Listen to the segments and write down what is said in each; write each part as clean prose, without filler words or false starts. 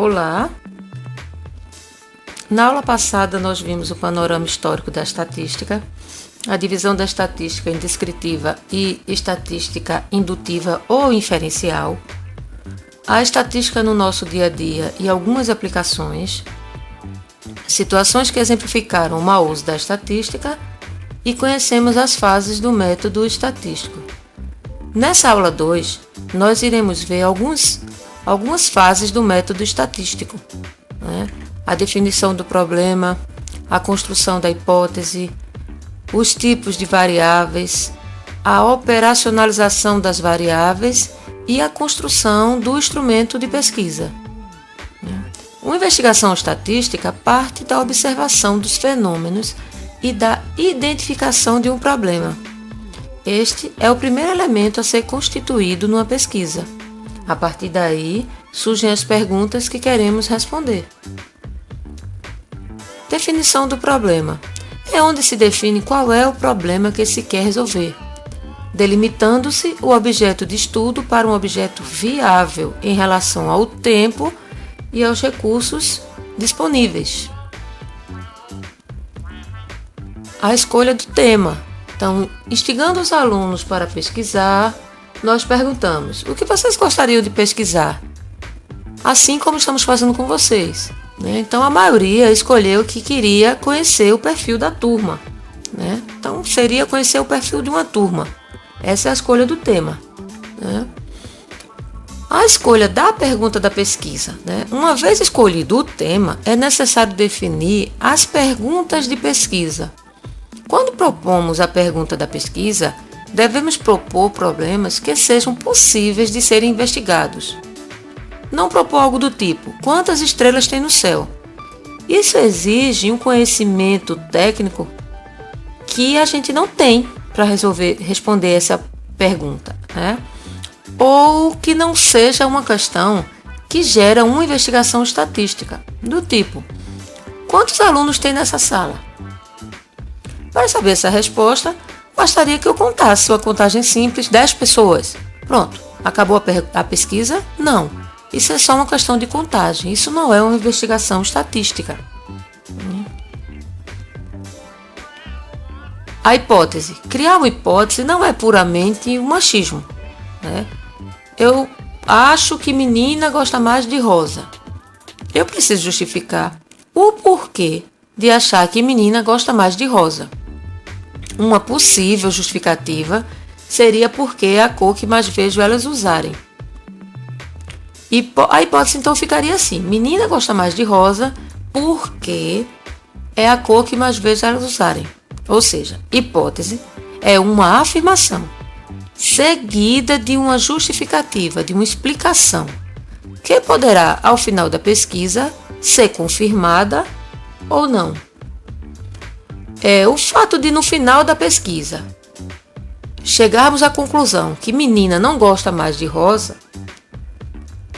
Olá! Na aula passada nós vimos o panorama histórico da estatística, a divisão da estatística em descritiva e estatística indutiva ou inferencial, a estatística no nosso dia a dia e algumas aplicações, situações que exemplificaram o mau uso da estatística e conhecemos as fases do método estatístico. Nessa aula 2, nós iremos ver algumas fases do método estatístico, né? A definição do problema, a construção da hipótese, os tipos de variáveis, a operacionalização das variáveis e a construção do instrumento de pesquisa. Uma investigação estatística parte da observação dos fenômenos e da identificação de um problema. Este é o primeiro elemento a ser constituído numa pesquisa. A partir daí, surgem as perguntas que queremos responder. Definição do problema. É onde se define qual é o problema que se quer resolver, delimitando-se o objeto de estudo para um objeto viável em relação ao tempo e aos recursos disponíveis. A escolha do tema. Então, instigando os alunos para pesquisar, nós perguntamos: o que vocês gostariam de pesquisar? Assim como estamos fazendo com vocês. Então, a maioria escolheu que queria conhecer o perfil da turma. Então, seria conhecer o perfil de uma turma. Essa é a escolha do tema. A escolha da pergunta da pesquisa. Uma vez escolhido o tema, é necessário definir as perguntas de pesquisa. Quando propomos a pergunta da pesquisa, devemos propor problemas que sejam possíveis de serem investigados. Não propor algo do tipo: quantas estrelas tem no céu? Isso exige um conhecimento técnico que a gente não tem para responder essa pergunta, Ou que não seja uma questão que gera uma investigação estatística, do tipo: quantos alunos tem nessa sala? Para saber essa resposta, bastaria que eu contasse uma contagem simples, 10 pessoas. Pronto, acabou a pesquisa? Não. Isso é só uma questão de contagem, isso não é uma investigação estatística. A hipótese. Criar uma hipótese não é puramente um machismo. Eu acho que menina gosta mais de rosa. Eu preciso justificar o porquê de achar que menina gosta mais de rosa. Uma possível justificativa seria porque é a cor que mais vejo elas usarem. E a hipótese então ficaria assim: menina gosta mais de rosa porque é a cor que mais vejo elas usarem. Ou seja, hipótese é uma afirmação seguida de uma justificativa, de uma explicação, que poderá, ao final da pesquisa, ser confirmada ou não. O fato de, no final da pesquisa, chegarmos à conclusão que menina não gosta mais de rosa,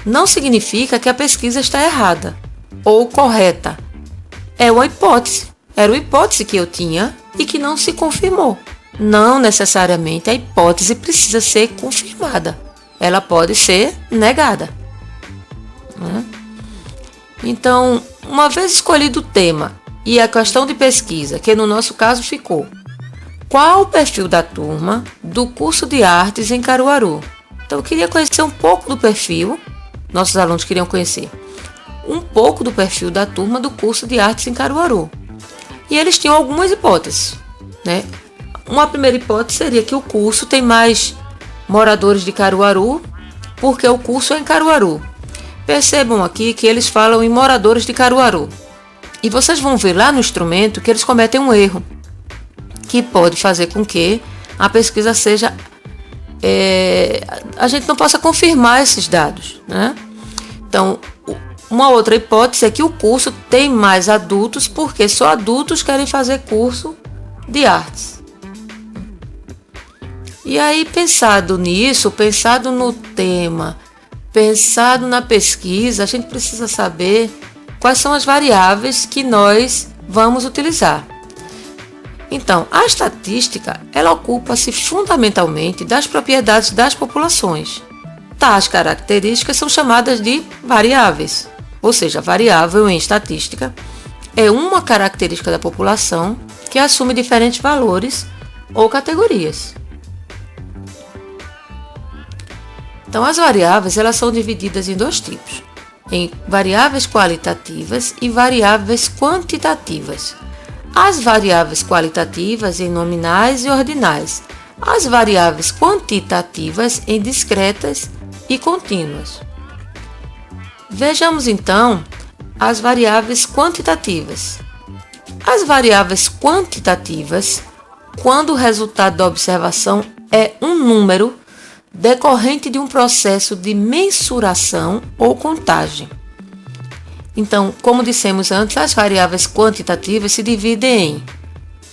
não significa que a pesquisa está errada ou correta. É uma hipótese. Era uma hipótese que eu tinha e que não se confirmou. Não necessariamente a hipótese precisa ser confirmada. Ela pode ser negada. Então, uma vez escolhido o tema e a questão de pesquisa, que no nosso caso ficou: qual o perfil da turma do curso de artes em Caruaru? Então, eu queria conhecer um pouco do perfil. Nossos alunos queriam conhecer um pouco do perfil da turma do curso de artes em Caruaru. E eles tinham algumas hipóteses. Uma primeira hipótese seria que o curso tem mais moradores de Caruaru porque o curso é em Caruaru. Percebam aqui que eles falam em moradores de Caruaru. E vocês vão ver lá no instrumento que eles cometem um erro, que pode fazer com que a pesquisa seja... a gente não possa confirmar esses dados. Então, uma outra hipótese é que o curso tem mais adultos porque só adultos querem fazer curso de artes. E aí, pensado nisso, pensado no tema, pensado na pesquisa, a gente precisa saber quais são as variáveis que nós vamos utilizar. Então, a estatística, ela ocupa-se fundamentalmente das propriedades das populações. Tais características são chamadas de variáveis. ou seja, variável em estatística é uma característica da população que assume diferentes valores ou categorias. Então, as variáveis elas são divididas em dois tipos, em variáveis qualitativas e variáveis quantitativas. As variáveis qualitativas em nominais e ordinais, as variáveis quantitativas em discretas e contínuas. Vejamos então as variáveis quantitativas. As variáveis quantitativas, quando o resultado da observação é um número decorrente de um processo de mensuração ou contagem. Então, como dissemos antes, as variáveis quantitativas se dividem em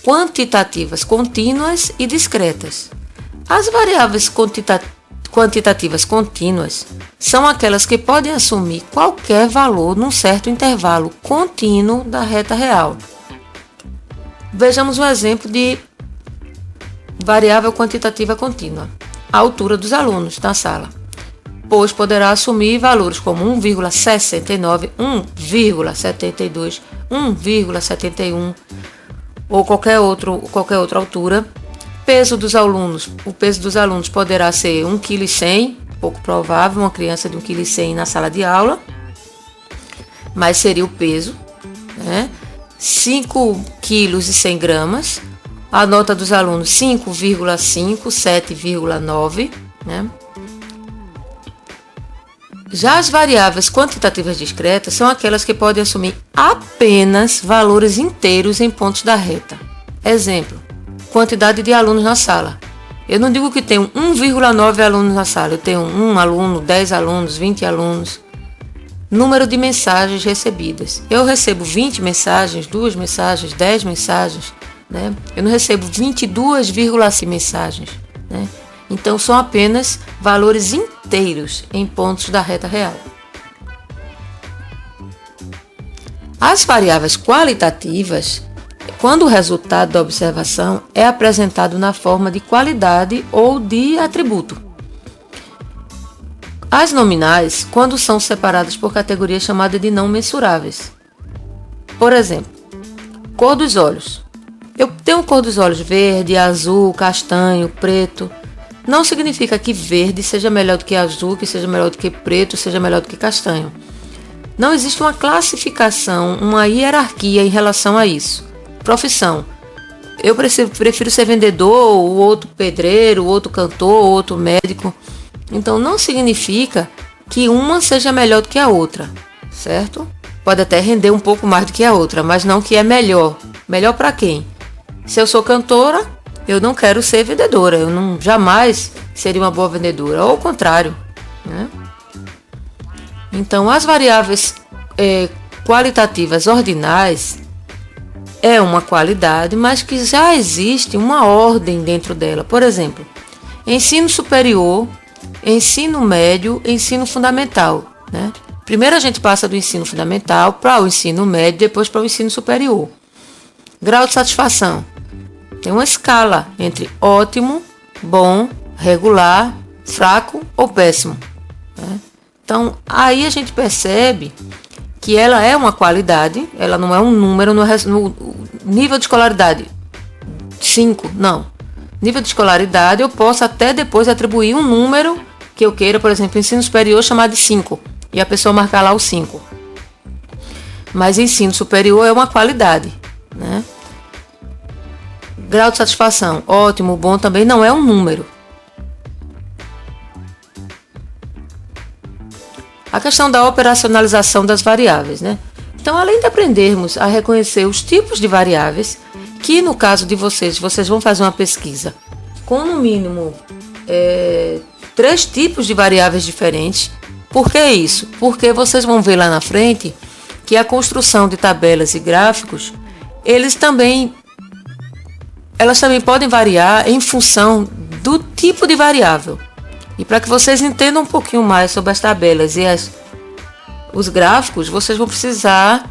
quantitativas contínuas e discretas. As variáveis quantitativas contínuas são aquelas que podem assumir qualquer valor num certo intervalo contínuo da reta real. Vejamos um exemplo de variável quantitativa contínua. A altura dos alunos na sala, pois poderá assumir valores como 1,69, 1,72, 1,71 ou qualquer outra altura. Peso dos alunos, o peso dos alunos poderá ser 1,1 kg, pouco provável, uma criança de 1,1 kg na sala de aula, mas seria o peso, né? 5,1 kg. A nota dos alunos 5,5, 7,9, né? Já as variáveis quantitativas discretas são aquelas que podem assumir apenas valores inteiros em pontos da reta. Exemplo, quantidade de alunos na sala. Eu não digo que tenho 1,9 alunos na sala, eu tenho 1 aluno, 10 alunos, 20 alunos. Número de mensagens recebidas. Eu recebo 20 mensagens, 2 mensagens, 10 mensagens. Né? Eu não recebo 22,5 mensagens, né? Então são apenas valores inteiros em pontos da reta real. As variáveis qualitativas, quando o resultado da observação é apresentado na forma de qualidade ou de atributo. As nominais, quando são separadas por categorias chamadas de não mensuráveis. Por exemplo, cor dos olhos. Eu tenho cor dos olhos verde, azul, castanho, preto. Não significa que verde seja melhor do que azul, que seja melhor do que preto, seja melhor do que castanho. Não existe uma classificação, uma hierarquia em relação a isso. Profissão. Eu prefiro ser vendedor, o outro pedreiro, o outro cantor, o outro médico. Então não significa que uma seja melhor do que a outra, certo? Pode até render um pouco mais do que a outra, mas não que é melhor. Melhor para quem? Se eu sou cantora, eu não quero ser vendedora, eu não jamais seria uma boa vendedora, ou o contrário, né? Então, as variáveis qualitativas ordinais é uma qualidade, mas que já existe uma ordem dentro dela. Por exemplo, ensino superior, ensino médio, ensino fundamental, né? Primeiro a gente passa do ensino fundamental para o ensino médio, depois para o ensino superior. Grau de satisfação. Tem uma escala entre ótimo, bom, regular, fraco ou péssimo, né? Então, aí a gente percebe que ela é uma qualidade, ela não é um número no nível de escolaridade 5, não. Nível de escolaridade eu posso até depois atribuir um número que eu queira, por exemplo, ensino superior chamar de 5, e a pessoa marcar lá o 5. Mas ensino superior é uma qualidade, né? Grau de satisfação, ótimo, bom, também não é um número. A questão da operacionalização das variáveis, né? Então, além de aprendermos a reconhecer os tipos de variáveis, que no caso de vocês vão fazer uma pesquisa com no mínimo 3 tipos de variáveis diferentes. Por que isso? Porque vocês vão ver lá na frente que a construção de tabelas e gráficos, elas também podem variar em função do tipo de variável. E para que vocês entendam um pouquinho mais sobre as tabelas e os gráficos, vocês vão precisar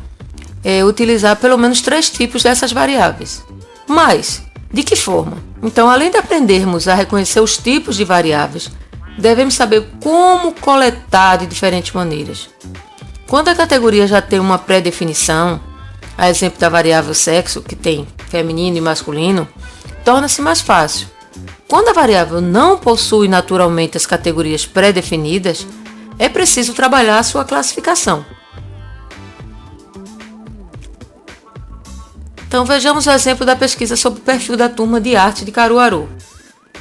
utilizar pelo menos 3 tipos dessas variáveis. Mas, de que forma? Então, além de aprendermos a reconhecer os tipos de variáveis, devemos saber como coletar de diferentes maneiras. Quando a categoria já tem uma pré-definição, a exemplo da variável sexo, que tem feminino e masculino, torna-se mais fácil. Quando a variável não possui naturalmente as categorias pré-definidas, é preciso trabalhar a sua classificação. Então vejamos o exemplo da pesquisa sobre o perfil da turma de arte de Caruaru.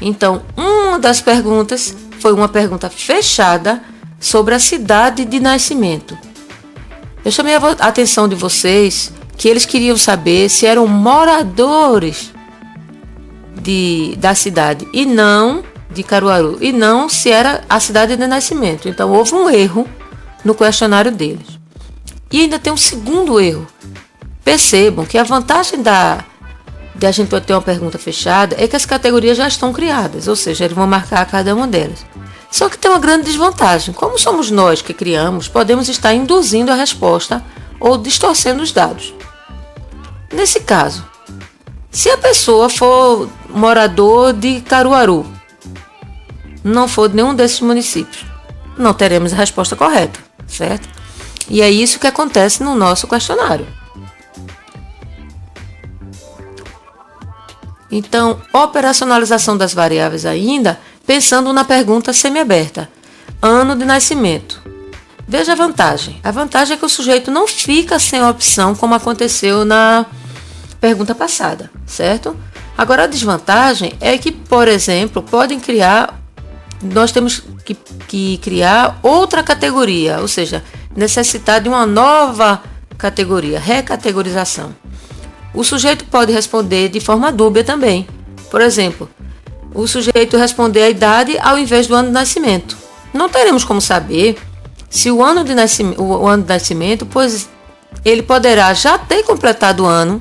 Então, uma das perguntas foi uma pergunta fechada sobre a cidade de nascimento. Eu chamei a atenção de vocês que eles queriam saber se eram moradores da cidade e não de Caruaru, e não se era a cidade de nascimento. Então houve um erro no questionário deles. E ainda tem um segundo erro. Percebam que a vantagem de a gente ter uma pergunta fechada é que as categorias já estão criadas, ou seja, eles vão marcar cada uma delas. Só que tem uma grande desvantagem. Como somos nós que criamos, podemos estar induzindo a resposta ou distorcendo os dados. Nesse caso, se a pessoa for morador de Caruaru, não for de nenhum desses municípios, não teremos a resposta correta, certo? E é isso que acontece no nosso questionário. Então, operacionalização das variáveis ainda, pensando na pergunta semiaberta. Ano de nascimento. Veja a vantagem. A vantagem é que o sujeito não fica sem a opção, como aconteceu na pergunta passada, certo? Agora, a desvantagem é que, por exemplo, nós temos que criar outra categoria, ou seja, necessitar de uma nova categoria, recategorização. O sujeito pode responder de forma dúbia também. Por exemplo, o sujeito responder a idade ao invés do ano de nascimento. Não teremos como saber se o ano de nascimento, pois ele poderá já ter completado o ano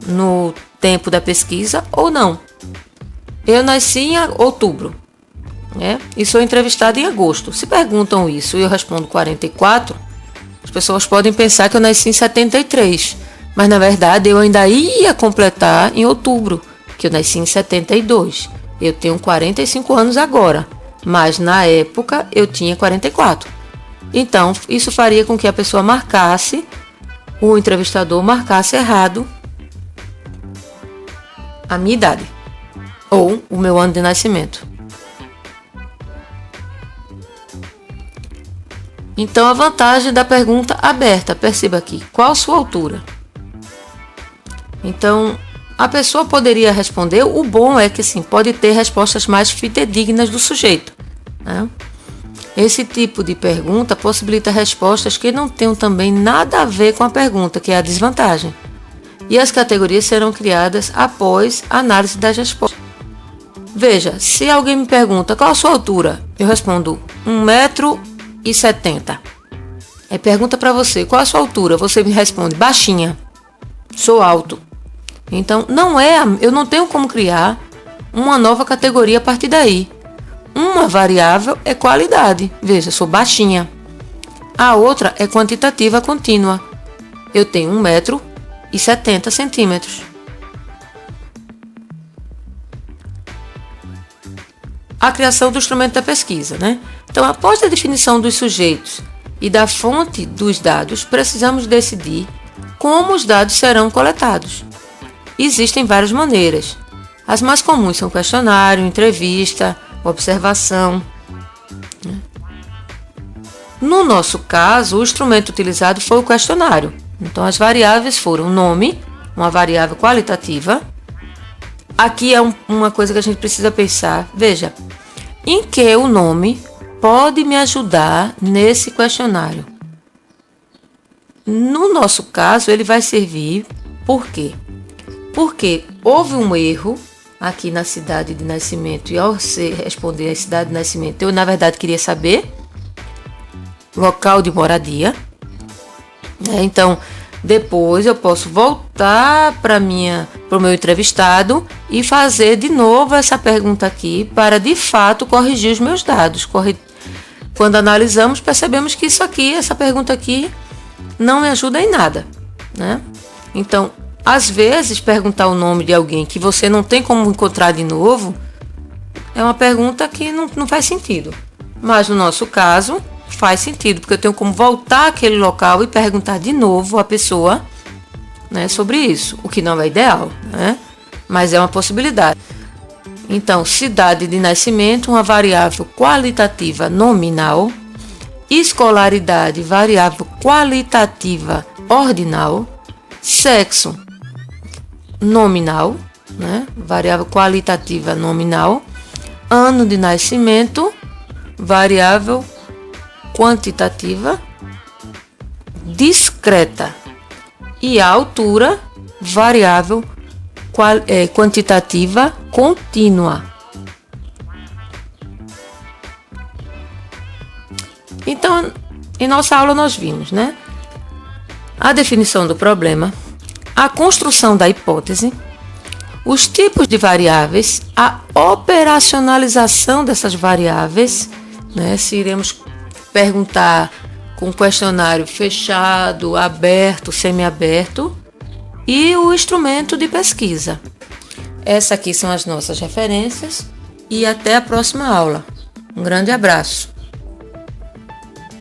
no tempo da pesquisa ou não. Eu nasci em outubro, né? E sou entrevistada em agosto. Se perguntam isso e eu respondo 44, as pessoas podem pensar que eu nasci em 73. Mas, na verdade, eu ainda ia completar em outubro, que eu nasci em 72. Eu tenho 45 anos agora, mas na época eu tinha 44. Então, isso faria com que a pessoa o entrevistador marcasse errado a minha idade, ou o meu ano de nascimento. Então, a vantagem da pergunta aberta, perceba aqui, qual a sua altura? Então, a pessoa poderia responder, o bom é que sim, pode ter respostas mais fidedignas do sujeito, né? Esse tipo de pergunta possibilita respostas que não tenham também nada a ver com a pergunta, que é a desvantagem. E as categorias serão criadas após a análise das respostas. Veja, se alguém me pergunta qual a sua altura, eu respondo 1,70 m. Aí pergunta para você, qual a sua altura? Você me responde, baixinha, sou alto. Então, eu não tenho como criar uma nova categoria a partir daí. Uma variável é qualidade. Veja, sou baixinha. A outra é quantitativa contínua. Eu tenho 1,70 m. A criação do instrumento da pesquisa, né? Então, após a definição dos sujeitos e da fonte dos dados, precisamos decidir como os dados serão coletados. Existem várias maneiras. As mais comuns são questionário, entrevista, observação. No nosso caso, o instrumento utilizado foi o questionário. Então, as variáveis foram o nome, uma variável qualitativa. Aqui é uma coisa que a gente precisa pensar. Veja, em que o nome pode me ajudar nesse questionário? No nosso caso, ele vai servir por quê? Porque houve um erro aqui na cidade de nascimento, e ao responder a cidade de nascimento, eu na verdade queria saber local de moradia. Então, depois eu posso voltar para o meu entrevistado e fazer de novo essa pergunta aqui para de fato corrigir os meus dados. Quando analisamos, percebemos que essa pergunta aqui não me ajuda em nada, né? Então, às vezes, perguntar o nome de alguém que você não tem como encontrar de novo é uma pergunta que não faz sentido. Mas no nosso caso, faz sentido, porque eu tenho como voltar àquele local e perguntar de novo à pessoa, né, sobre isso, o que não é ideal, né? Mas é uma possibilidade. Então, cidade de nascimento, uma variável qualitativa nominal. Escolaridade, variável qualitativa ordinal. Sexo, nominal, né? Variável qualitativa nominal. Ano de nascimento, variável quantitativa discreta. E a altura, variável quantitativa contínua. Então, em nossa aula nós vimos, né? A definição do problema, a construção da hipótese, os tipos de variáveis, a operacionalização dessas variáveis, né? Se iremos perguntar com questionário fechado, aberto, semiaberto, e o instrumento de pesquisa. Essas aqui são as nossas referências e até a próxima aula. Um grande abraço.